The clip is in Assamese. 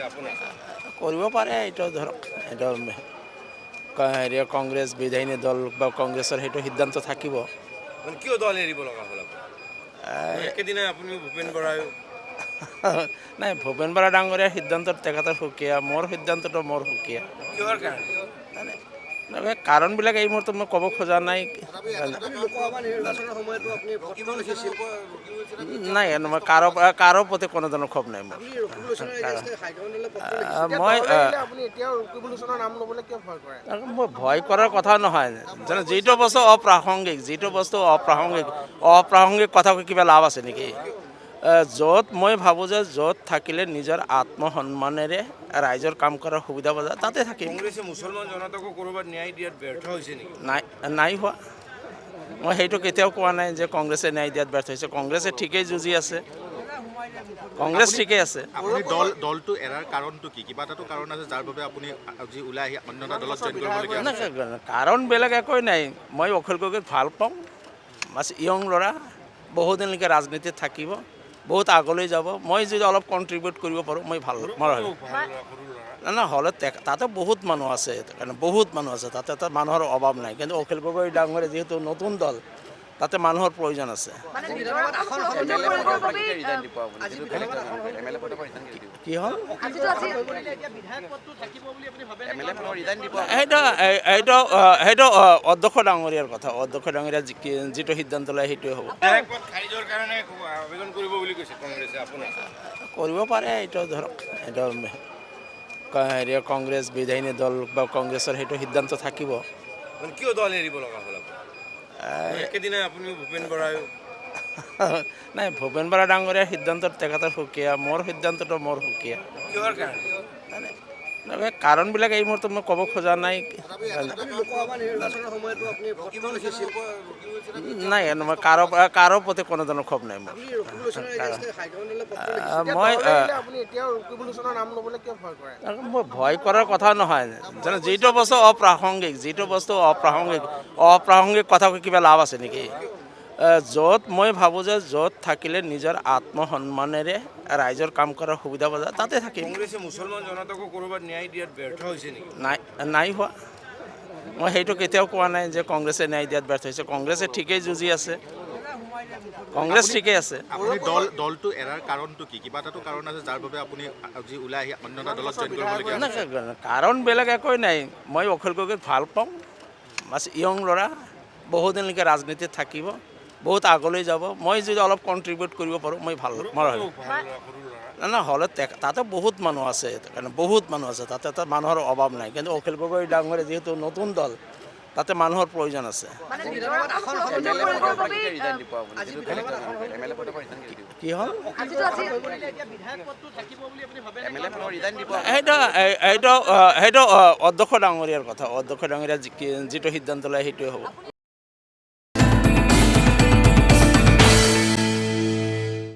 আপোনাৰ কৰিব পাৰে। এইটো ধৰক এইটো হেৰি কংগ্ৰেছ বিধায়িনী দল বা কংগ্ৰেছৰ সেইটো সিদ্ধান্ত থাকিব। মানে কিয় দল এৰিব লগা হ'ল আপোনাৰ? একেদিনাই আপুনি ভূপেন বৰাই নাই, ভূপেন বৰা ডাঙৰীয়াৰ সিদ্ধান্তত তেখেতৰ সুকীয়া, মোৰ সিদ্ধান্তটো মোৰ সুকীয়া। কিহৰ কাৰণে? কাৰণবিলাক এই মুহূৰ্তত মই ক'ব খোজা নাই। নাই, মই কাৰো প্ৰতি কোনো ধৰণৰ ক্ষোভ নাই মোৰ। মই ভয় কৰাৰ কথা নহয়, যেনে যিটো বস্তু অপ্ৰাসংগিক, অপ্ৰাসংগিক কথা কৈ কিবা লাভ আছে নেকি? য'ত মই ভাবোঁ যে য'ত থাকিলে নিজৰ আত্মসন্মানেৰে ৰাইজৰ কাম কৰাৰ সুবিধা পোৱা যায় তাতে থাকিম। কংগ্ৰেছে মুছলমান জনতাকো ক'ৰবাত ন্যায় দিয়াত ব্যৰ্থ হৈছে নেকি? নাই হোৱা। মই সেইটো কেতিয়াও কোৱা নাই যে কংগ্ৰেছে ন্যায় দিয়াত ব্যৰ্থ হৈছে। কংগ্ৰেছে ঠিকেই যুঁজি আছে, কংগ্ৰেছ ঠিকেই আছে। আপুনি দলটো এৰাৰ কাৰণটো কি? কিবা এটাতো কাৰণ আছে যাৰ বাবে আপুনি আজি ওলাই আহি অন্য এটা দলত জইন কৰিবলগীয়া হৈছে? কাৰণ বেলেগ একোৱেই নাই। মই অখিল গগৈক ভাল পাওঁ, য়ং ল'ৰা, বহুদিনলৈকে ৰাজনীতিত থাকিব, বহুত আগলৈ যাব। মই যদি অলপ কণ্ট্ৰিবিউট কৰিব পাৰোঁ মই ভাল হ'লে তাতে বহুত মানুহ আছে, বহুত মানুহ আছে, তাতে মানুহৰ অভাৱ নাই। কিন্তু অখিল গগৈ ডাঙৰীয়া যিহেতু নতুন দল, তাতে মানুহৰ প্ৰয়োজন আছে। কি হ'ল? সেইটো অধ্যক্ষ ডাঙৰীয়াৰ কথা। অধ্যক্ষ ডাঙৰীয়া যিটো সিদ্ধান্ত লয় সেইটোৱে হ'ব। খাৰিজৰ কাৰণে আবেদন কৰিব বুলি কৈছে কংগ্ৰেছে আপোনাৰ? কৰিব পাৰে। এইটো ধৰক এইটো হেৰি কংগ্ৰেছ বিধায়িনী দল বা কংগ্ৰেছৰ সেইটো সিদ্ধান্ত থাকিব। মানে কিয় দল এৰিব লগা হ'ল আপোনাৰ? একেদিনাই আপুনি ভূপেন বৰাই নাই, ভূপেন বৰা ডাঙৰীয়াৰ সিদ্ধান্তত তেখেতৰ সুকীয়া, মোৰ সিদ্ধান্তটো মোৰ সুকীয়া। কিহৰ কাৰণে? কাৰণবিলাক এই মুহূৰ্তত মই ক'ব খোজা নাই। নাই, মই কাৰো প্ৰতি কোনো ধৰণৰ ক্ষোভ নাই মোৰ। মই ভয় কৰাৰ কথা নহয়, যেনে যিটো বস্তু অপ্ৰাসংগিক কথা কৈ কিবা লাভ আছে নেকি? য'ত মই ভাবোঁ যে য'ত থাকিলে নিজৰ আত্মসন্মানেৰে ৰাইজৰ কাম কৰাৰ সুবিধা পোৱা যায় তাতে থাকিম। কংগ্ৰেছে মুছলমান জনতাকো ক'ৰবাত ন্যায় দিয়াত ব্যৰ্থ হৈছে নেকি? নাই হোৱা। মই সেইটো কেতিয়াও কোৱা নাই যে কংগ্ৰেছে ন্যায় দিয়াত ব্যৰ্থ হৈছে। কংগ্ৰেছে ঠিকেই যুঁজি আছে, কংগ্ৰেছ ঠিকেই আছে। আপুনি দলটো এৰাৰ কাৰণটো কি? কিবা এটাতো কাৰণ আছে যাৰ বাবে আপুনি আজি ওলাই আহি অন্য এটা দলত জইন কৰিবলগীয়া হৈছে? কাৰণ বেলেগ একোৱেই নাই। মই অখিল গগৈক ভাল পাওঁ, য়ং ল'ৰা, বহুদিনলৈকে ৰাজনীতিত থাকিব, বহুত আগলৈ যাব। মই যদি অলপ কণ্ট্ৰিবিউট কৰিব পাৰোঁ মই ভাল হ'লে তাতে বহুত মানুহ আছে, বহুত মানুহ আছে, তাতে মানুহৰ অভাৱ নাই। কিন্তু অখিল গগৈ ডাঙৰীয়া যিহেতু নতুন দল, তাতে মানুহৰ প্ৰয়োজন আছে। কি হ'ল? সেইটো অধ্যক্ষ ডাঙৰীয়াৰ কথা। অধ্যক্ষ ডাঙৰীয়া যিটো সিদ্ধান্ত লয় সেইটোৱে হ'ব।